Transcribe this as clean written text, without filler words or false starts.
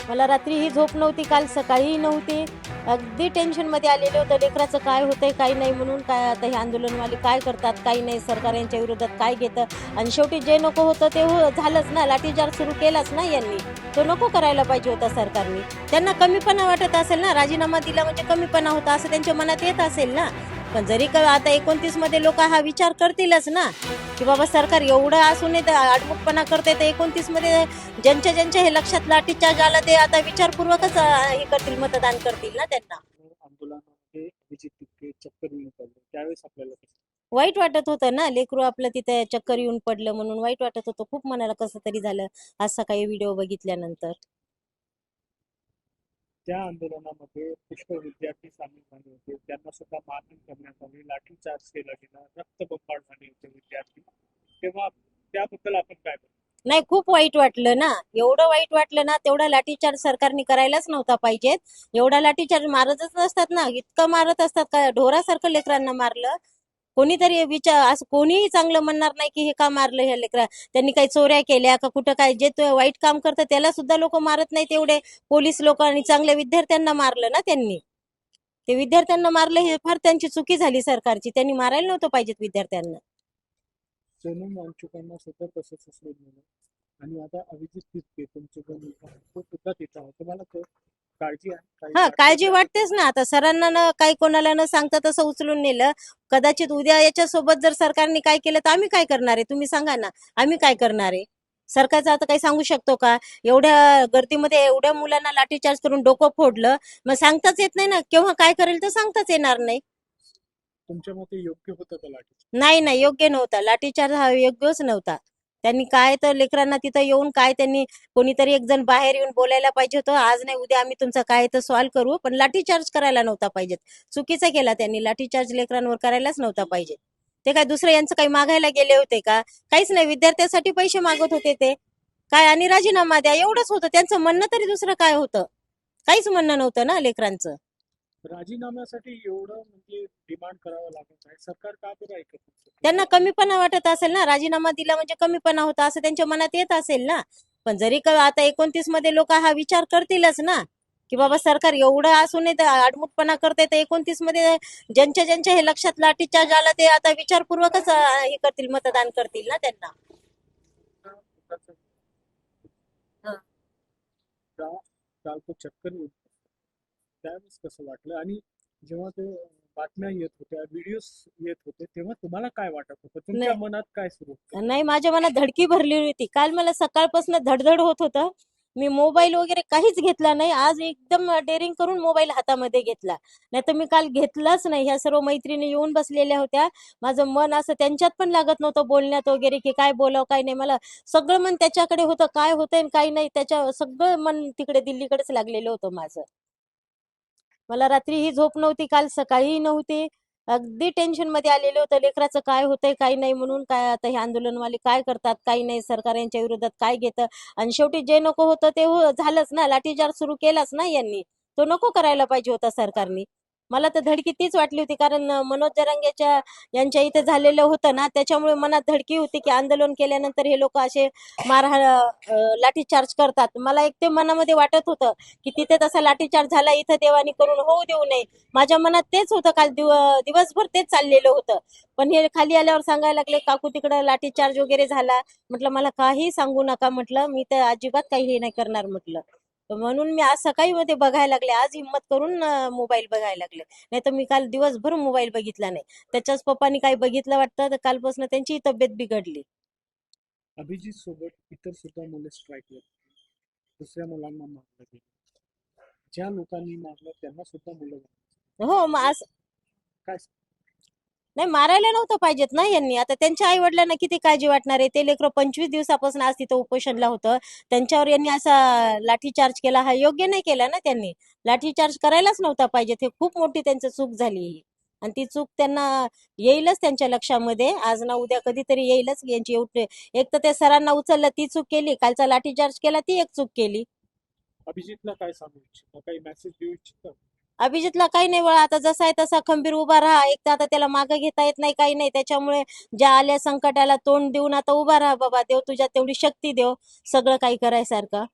मला रात्री ही झोप नव्हती, काल सकाळीही नव्हती. अगदी टेन्शनमध्ये आलेलं होतं. लेकराचं काय होतंय, काही नाही म्हणून काय आता हे आंदोलनवाले काय करतात, काही नाही. सरकार यांच्या विरोधात काय घेतं आणि शेवटी जे नको होतं ते झालंच ना. लाठीचार्ज सुरू केलाच ना यांनी. तो नको करायला पाहिजे होता सरकारने. त्यांना कमीपणा वाटत असेल ना, राजीनामा दिला म्हणजे कमीपणा होता असं त्यांच्या मनात येत असेल ना. पण जरी आता 29 मध्ये लोक हा विचार करतीलच ना, की बाबा सरकार एवढं असून आडमुठपणा करते, तर 29 मध्ये ज्यांच्या हे लक्षात लाठीचार्ज आला ते आता विचारपूर्वकच हे करतील, मतदान करतील ना त्यांना. आंदोलनामध्ये अभिजित तितके चक्कर येऊन पडले त्यावेळेस आपल्याला कसं वाईट वाटत होतं ना, लेकरू आपलं तिथे चक्कर येऊन पडलं म्हणून वाईट वाटत होतं. खूप मनाला कसं तरी झालं आज सकाळी व्हिडिओ बघितल्यानंतर. त्या आंदोलनामध्ये पुष्कळ विद्यार्थी सामील झाले होते त्यांना सुद्धा मारहाण करण्यात आली लाठीचार्ज केला गेला रक्तबंबाळ झाले होते विद्यार्थी तेव्हा त्याबद्दल आपण काय बोलतो नाही, खूप वाईट वाटलं ना. एवढं वाईट वाटलं ना, तेवढा लाठीचार्ज सरकारने करायलाच नव्हता पाहिजे. एवढा लाठीचार्ज मारतच नसतात ना, इतकं मारत असतात का ढोरासारखं लेकरांना मारलं. कोणीतरी विचार असं कोणीही चांगलं म्हणणार नाही की हे का मारलं ह्या लेकरा, त्यांनी काही चोऱ्या केल्या का कुठं काय, जे वाईट काम करतं त्याला सुद्धा लोक मारत नाही. तेवढे पोलीस लोक आणि चांगल्या विद्यार्थ्यांना मारलं ना त्यांनी. ते विद्यार्थ्यांना मारलं हे फार त्यांची चुकी झाली सरकारची. त्यांनी मारायला नव्हतं पाहिजेत विद्यार्थ्यांना. सोनम वांचुकांना सुद्धा तसंच सोडलेलं आणि आता अभिजित तितके तुमचे जो मुलगा आहे, तो सुद्धा तिथं आहे तुम्हाला तो काळजी आहे काही हा, वाटतं काळजी त्याबद्दल वाटतेच ना. आता सरांना न काही कोणाला न सांगता तसं उचलून नेलं. कदाचित उद्या याच्या सोबत जर सरकारने काय केलं तर आम्ही काय करणार आहे, तुम्ही सांगा ना. आम्ही काय करणार आहे. सरकारचं आता काही सांगू शकतो का. एवढ्या गर्दीमध्ये एवढ्या मुलांना लाठीचार्ज करून डोकं फोडलं, मग सांगताच येत नाही ना. केव्हा काय करेल तर सांगताच येणार नाही. तुमच्या मते योग्य होतं का लाठी नाही नाही, योग्य नव्हता. लाठीचार्ज हा योग्यच नव्हता. त्यांनी काय तर लेकरांना तिथं येऊन काय त्यांनी कोणीतरी एक जण बाहेर येऊन बोलायला पाहिजे होतं, आज नाही उद्या आम्ही तुमचा काय तर सॉल्व्ह करू, पण लाठीचार्ज करायला नव्हता पाहिजे. चुकीचा केला त्यांनी. लाठीचार्ज लेकरांवर करायलाच नव्हता पाहिजे. ते काय दुसरं यांचं काही मागायला गेले होते का. काहीच नाही, विद्यार्थ्यांसाठी पैसे मागत होते ते. काय आणि राजीनामा द्या एवढंच होतं त्यांचं म्हणणं, तरी दुसरं काय होतं. काहीच म्हणणं नव्हतं ना लेकरांचं. राजीनाम्यासाठी एवढं म्हणजे डिमांड करावं लागत आहे सरकार का बरं ऐकत नसेल त्यांना कमीपणा वाटत असेल ना, राजीनामा दिला म्हणजे कमीपणा होता असं त्यांच्या मनात येत असेल ना. पण जरी आता 29 मध्ये लोक हा विचार करतीलच ना, की बाबा सरकार एवढं असून आडमुठपणा करते, तर 29 मध्ये ज्यांच्या हे लक्षात लाठीचार्ज आला ते आता विचारपूर्वकच हे करतील, मतदान करतील ना त्यांना. का काल तो चक्कर येत त्यावेळेस कसं वाटलं आणि जेव्हा ते बातम्या येत होत्या व्हिडिओ येत होते तेव्हा तुम्हाला काय वाटत होतं तुमच्या नाही मनात काय सुरू होतं नाही, माझ्या मनात धडकी भरली होती. काल मला सकाळपासून धडधड होत होतं. मी मोबाईल वगैरे काहीच घेतला नाही. आज एकदम डेअरिंग करून मोबाईल हातामध्ये घेतला. नाही तर मी काल घेतलाच नाही. ह्या सर्व मैत्रिणी येऊन बसलेल्या होत्या. माझं मन असं त्यांच्यात पण लागत नव्हतं बोलण्यात वगैरे, की काय बोलावं काय नाही. मला सगळं मन त्याच्याकडे होतं, काय होतंय आणि काय नाही. त्याच्या सगळं मन तिकडे दिल्लीकडेच लागलेलं होतं माझं. मला रात्री ही झोप नव्हती, काल सकाळीही नव्हती. अगदी टेन्शनमध्ये आलेलं होतं. लेकराचं काय होतंय, काही नाही म्हणून काय आता हे आंदोलनवाले काय करतात, काही नाही. सरकार यांच्या विरोधात काय घेतं आणि शेवटी जे नको होतं ते झालंच ना. लाठीचार्ज सुरू केलाच ना यांनी. तो नको करायला पाहिजे होता सरकारने. मला तर धडकी तीच वाटली होती, कारण मनोज जरांगेच्या यांच्या इथे झालेलं होतं ना, त्याच्यामुळे मनात धडकी होती, की आंदोलन केल्यानंतर हे लोक असे मारहाण लाठीचार्ज करतात. मला एक ते मनामध्ये वाटत होतं, की तिथे तसा लाठीचार्ज झाला, इथं देवानी करून होऊ देऊ नये. माझ्या मनात तेच होतं. काल दिवसभर तेच चाललेलं होतं. पण हे खाली आल्यावर सांगायला लागले, काकू तिकडं लाठीचार्ज वगैरे झाला. म्हटलं मला काही सांगू नका, म्हटलं मी तर अजिबात काही हे नाही करणार म्हटलं. म्हणून मी आज सकाळी मध्ये बघायला लागले, आज हिंमत करून मोबाईल बघायला लागले. नाही तर मी काल दिवसभर मोबाईल बघितला नाही. त्याच्याच पप्पानी काही बघितलं वाटतं, तर कालपासून त्यांची तब्येत बिघडली. अभिजित सोबत इतर सुद्धा मुले स्ट्राईकवर दुसऱ्या मुलांना मारलं गेलं ज्या लोकांनी मारलं त्यांना सुद्धा मुलं हो, मग आज काय नाही, मारायला नव्हतं पाहिजेत ना यांनी. आता त्यांच्या आई वडिलांना किती काळजी वाटणार आहे. ते लेकरं 25 दिवसापासून आज तिथं उपोषणला होतं. त्यांच्यावर यांनी असा लाठीचार्ज केला, हा योग्य नाही केला ना त्यांनी. लाठीचार्ज करायलाच नव्हता पाहिजे. ते खूप मोठी त्यांची चूक झाली ही. आणि ती चूक त्यांना येईलच त्यांच्या लक्षामध्ये. आज ना उद्या कधीतरी येईलच यांची एक तर ते सरांना उचललं ती चूक केली, कालचा लाठीचार्ज केला ती एक चूक केली. अभिजितला काय सांगू इच्छिता काही मेसेज देऊ इच्छिता अभिजितला काही नाही, वळा आता जसा आहे तसा खंबीर उभा राहा. एक तर आता त्याला मागं घेता येत नाही, काही नाही. त्याच्यामुळे ज्या आल्या संकटाला तोंड देऊन आता उभा राहा बाबा. देव तुझ्या तेवढी शक्ती देव सगळं काही करायसारखं.